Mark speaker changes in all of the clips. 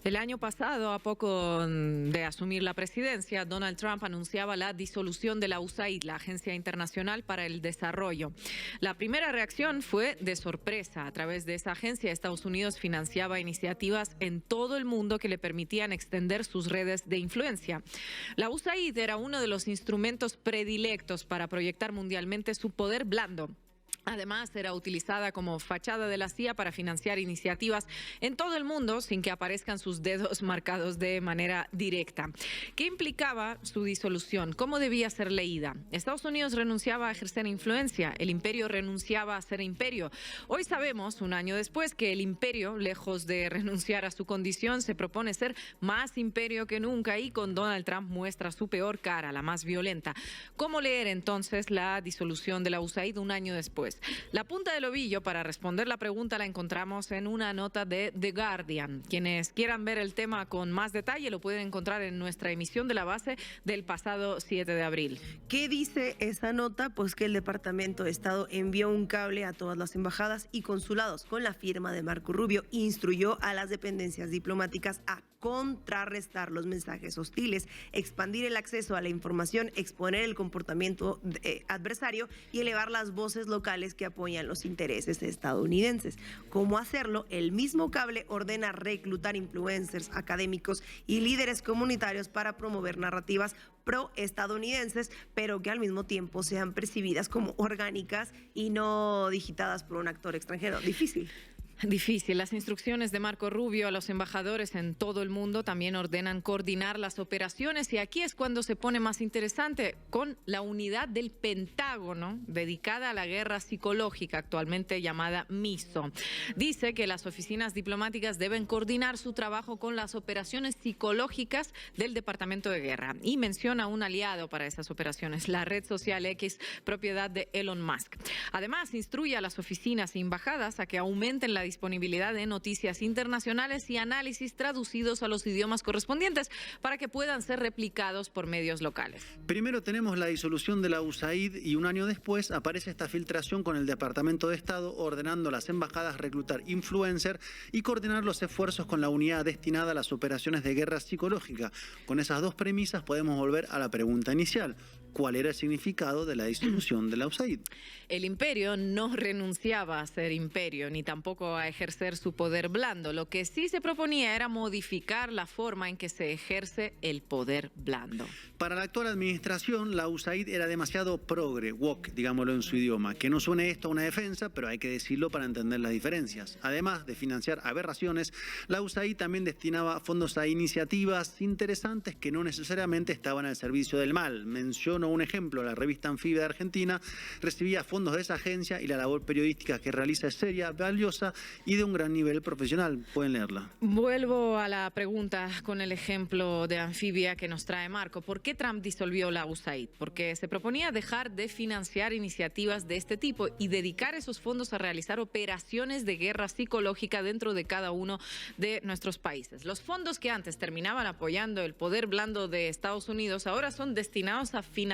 Speaker 1: El año pasado, a poco de asumir la presidencia, Donald Trump anunciaba la disolución de la USAID, la Agencia Internacional para el Desarrollo. La primera reacción fue de sorpresa. A través de esa agencia, Estados Unidos financiaba iniciativas en todo el mundo que le permitían extender sus redes de influencia. La USAID era uno de los instrumentos predilectos para proyectar mundialmente su poder blando. Además, era utilizada como fachada de la CIA para financiar iniciativas en todo el mundo sin que aparezcan sus dedos marcados de manera directa. ¿Qué implicaba su disolución? ¿Cómo debía ser leída? Estados Unidos renunciaba a ejercer influencia, el imperio renunciaba a ser imperio. Hoy sabemos, un año después, que el imperio, lejos de renunciar a su condición, se propone ser más imperio que nunca y con Donald Trump muestra su peor cara, la más violenta. ¿Cómo leer entonces la disolución de la USAID un año después? La punta del ovillo para responder la pregunta la encontramos en una nota de The Guardian. Quienes quieran ver el tema con más detalle lo pueden encontrar en nuestra emisión de La Base del pasado 7 de abril.
Speaker 2: ¿Qué dice esa nota? Pues que el Departamento de Estado envió un cable a todas las embajadas y consulados con la firma de Marco Rubio e instruyó a las dependencias diplomáticas a contrarrestar los mensajes hostiles, expandir el acceso a la información, exponer el comportamiento adversario y elevar las voces locales que apoyan los intereses estadounidenses. ¿Cómo hacerlo? El mismo cable ordena reclutar influencers, académicos y líderes comunitarios para promover narrativas pro-estadounidenses, pero que al mismo tiempo sean percibidas como orgánicas y no digitadas por un actor extranjero. Difícil.
Speaker 1: Las instrucciones de Marco Rubio a los embajadores en todo el mundo también ordenan coordinar las operaciones y aquí es cuando se pone más interesante con la unidad del Pentágono dedicada a la guerra psicológica, actualmente llamada MISO. Dice que las oficinas diplomáticas deben coordinar su trabajo con las operaciones psicológicas del Departamento de Guerra y menciona un aliado para esas operaciones, la red social X, propiedad de Elon Musk. Además, instruye a las oficinas y embajadas a que aumenten la disponibilidad de noticias internacionales y análisis traducidos a los idiomas correspondientes para que puedan ser replicados por medios locales.
Speaker 3: Primero tenemos la disolución de la USAID y un año después aparece esta filtración con el Departamento de Estado ordenando a las embajadas reclutar influencers y coordinar los esfuerzos con la unidad destinada a las operaciones de guerra psicológica. Con esas dos premisas podemos volver a la pregunta inicial. ¿Cuál era el significado de la disolución de la USAID?
Speaker 1: El imperio no renunciaba a ser imperio, ni tampoco a ejercer su poder blando. Lo que sí se proponía era modificar la forma en que se ejerce el poder blando.
Speaker 3: Para la actual administración, la USAID era demasiado progre, woke, digámoslo en su idioma. Que no suene esto a una defensa, pero hay que decirlo para entender las diferencias. Además de financiar aberraciones, la USAID también destinaba fondos a iniciativas interesantes que no necesariamente estaban al servicio del mal. Menciono un ejemplo, la revista Anfibia de Argentina recibía fondos de esa agencia y la labor periodística que realiza es seria, valiosa y de un gran nivel profesional. Pueden leerla.
Speaker 1: Vuelvo a la pregunta con el ejemplo de Anfibia que nos trae Marco. ¿Por qué Trump disolvió la USAID? Porque se proponía dejar de financiar iniciativas de este tipo y dedicar esos fondos a realizar operaciones de guerra psicológica dentro de cada uno de nuestros países. Los fondos que antes terminaban apoyando el poder blando de Estados Unidos ahora son destinados a financiar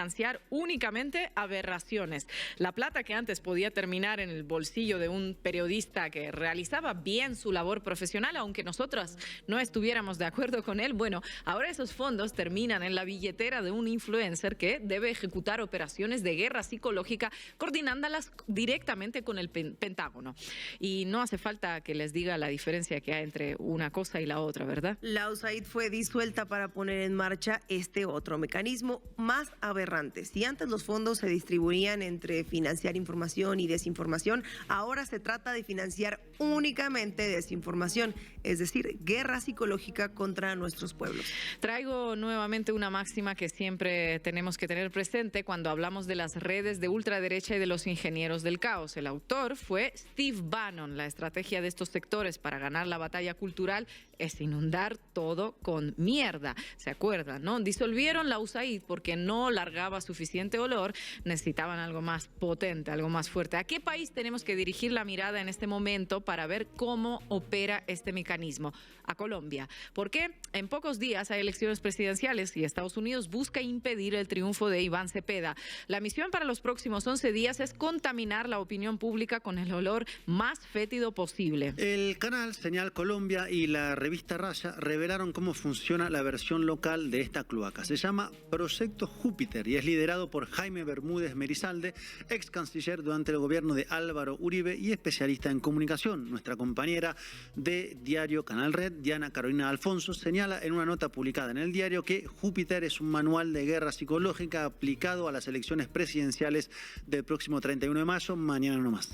Speaker 1: únicamente aberraciones. La plata que antes podía terminar en el bolsillo de un periodista que realizaba bien su labor profesional, aunque nosotras no estuviéramos de acuerdo con él, bueno, ahora esos fondos terminan en la billetera de un influencer que debe ejecutar operaciones de guerra psicológica, coordinándolas directamente con el Pentágono. Y no hace falta que les diga la diferencia que hay entre una cosa y la otra, ¿verdad?
Speaker 2: La USAID fue disuelta para poner en marcha este otro mecanismo más aberrante. Si antes los fondos se distribuían entre financiar información y desinformación, ahora se trata de financiar únicamente desinformación, es decir, guerra psicológica contra nuestros pueblos.
Speaker 1: Traigo nuevamente una máxima que siempre tenemos que tener presente cuando hablamos de las redes de ultraderecha y de los ingenieros del caos. El autor fue Steve Bannon. La estrategia de estos sectores para ganar la batalla cultural es inundar todo con mierda. ¿Se acuerdan, no? Disolvieron la USAID porque no largaba suficiente olor, necesitaban algo más potente, algo más fuerte. ¿A qué país tenemos que dirigir la mirada en este momento para ver cómo opera este mecanismo a Colombia. Porque en pocos días hay elecciones presidenciales y Estados Unidos busca impedir el triunfo de Iván Cepeda. La misión para los próximos 11 días es contaminar la opinión pública con el olor más fétido posible.
Speaker 3: El canal Señal Colombia y la revista Raya revelaron cómo funciona la versión local de esta cloaca. Se llama Proyecto Júpiter y es liderado por Jaime Bermúdez Merizalde, ex canciller durante el gobierno de Álvaro Uribe y especialista en comunicación. Nuestra compañera de Diario Canal Red, Diana Carolina Alfonso, señala en una nota publicada en el diario que Júpiter es un manual de guerra psicológica aplicado a las elecciones presidenciales del próximo 31 de mayo, mañana nomás.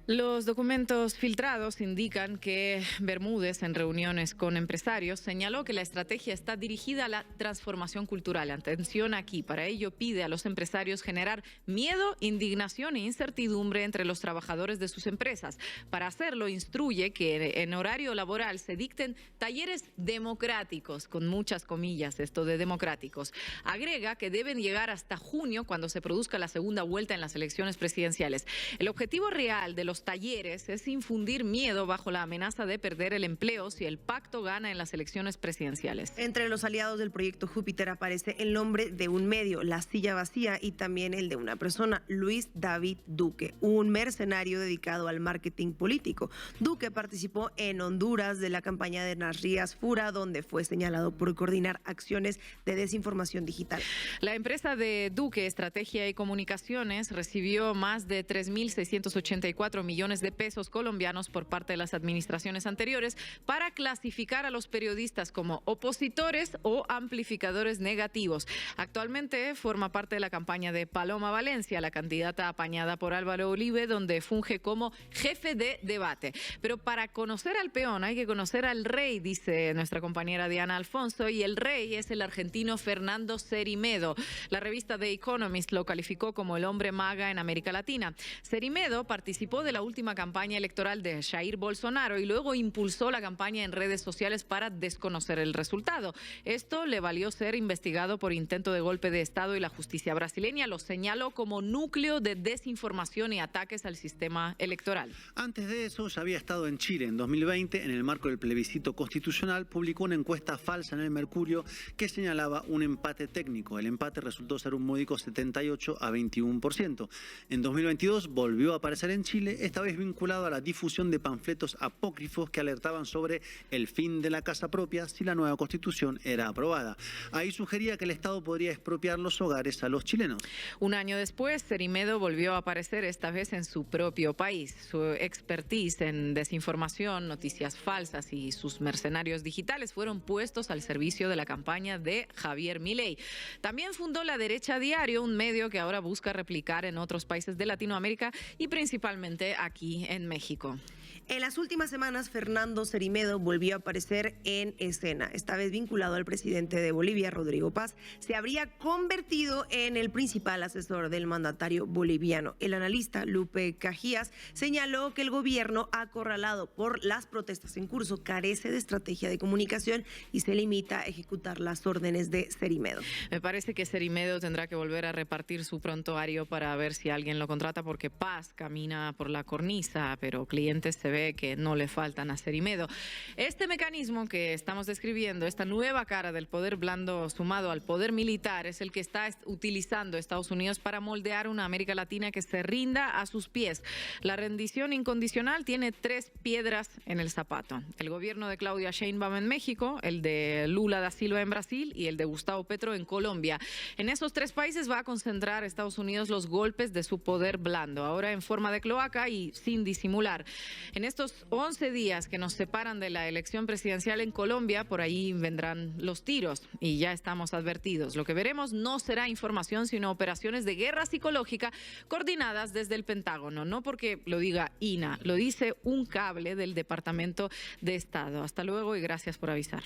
Speaker 1: Los documentos filtrados indican que Bermúdez, en reuniones con empresarios, señaló que la estrategia está dirigida a la transformación cultural. Atención aquí, para ello pide a los empresarios generar miedo, indignación e incertidumbre entre los trabajadores de sus empresas. Para hacerlo, instruye que en horario laboral se dicten talleres democráticos, con muchas comillas esto de democráticos. Agrega que deben llegar hasta junio, cuando se produzca la segunda vuelta en las elecciones presidenciales. El objetivo real de los talleres es infundir miedo bajo la amenaza de perder el empleo si el pacto gana en las elecciones presidenciales.
Speaker 2: Entre los aliados del proyecto Júpiter aparece el nombre de un medio, La Silla Vacía, y también el de una persona, Luis David Duque, un mercenario dedicado al marketing político. Duque participó en Honduras de la campaña de Nasrías Fura, donde fue señalado por coordinar acciones de desinformación digital.
Speaker 1: La empresa de Duque, Estrategia y Comunicaciones, recibió más de 3.684 millones de pesos colombianos por parte de las administraciones anteriores para clasificar a los periodistas como opositores o amplificadores negativos. Actualmente forma parte de la campaña de Paloma Valencia, la candidata apañada por Álvaro Uribe, donde funge como jefe de debate. Pero para conocer al peón hay que conocer al rey, dice nuestra compañera Diana Alfonso, y el rey es el argentino Fernando Cerimedo. La revista The Economist lo calificó como el hombre maga en América Latina. Cerimedo participó de la última campaña electoral de Jair Bolsonaro y luego impulsó la campaña en redes sociales para desconocer el resultado. Esto le valió ser investigado por intento de golpe de Estado y la justicia brasileña lo señaló como núcleo de desinformación y ataques al sistema electoral.
Speaker 3: Antes de eso, ya había estado en Chile en 2020, en el marco del plebiscito constitucional, publicó una encuesta falsa en el Mercurio que señalaba un empate técnico. El empate resultó ser un módico 78 a 21%. En 2022 volvió a aparecer en Chile, esta vez vinculado a la difusión de panfletos apócrifos que alertaban sobre el fin de la casa propia si la nueva constitución era aprobada. Ahí sugería que el Estado podría expropiar los hogares a los chilenos.
Speaker 1: Un año después, Cerimedo volvió a aparecer, esta vez en su propio país. Su expertise en desinformación, noticias falsas y sus mercenarios digitales fueron puestos al servicio de la campaña de Javier Milei. También fundó La Derecha Diario, un medio que ahora busca replicar en otros países de Latinoamérica y principalmente aquí en México.
Speaker 2: En las últimas semanas, Fernando Cerimedo volvió a aparecer en escena. Esta vez vinculado al presidente de Bolivia, Rodrigo Paz, se habría convertido en el principal asesor del mandatario boliviano. El analista Lupe Cajías señaló que el gobierno, acorralado por las protestas en curso, carece de estrategia de comunicación y se limita a ejecutar las órdenes de Cerimedo.
Speaker 1: Me parece que Cerimedo tendrá que volver a repartir su prontuario para ver si alguien lo contrata, porque Paz camina por la cornisa, pero clientes se ve que no le faltan a Cerimedo. Este mecanismo que estamos describiendo, esta nueva cara del poder blando sumado al poder militar, es el que está utilizando Estados Unidos para moldear una América Latina que se rinda a sus pies. La rendición incondicional tiene 3 piedras en el zapato. El gobierno de Claudia Sheinbaum en México, el de Lula da Silva en Brasil y el de Gustavo Petro en Colombia. En esos 3 países va a concentrar Estados Unidos los golpes de su poder blando, ahora en forma de cloaca y sin disimular. En estos 11 días que nos separan de la elección presidencial en Colombia, por ahí vendrán los tiros y ya estamos advertidos. Lo que veremos no será información, sino operaciones de guerra psicológica coordinadas desde el Pentágono. No porque lo diga INA, lo dice un cable del Departamento de Estado. Hasta luego y gracias por avisar.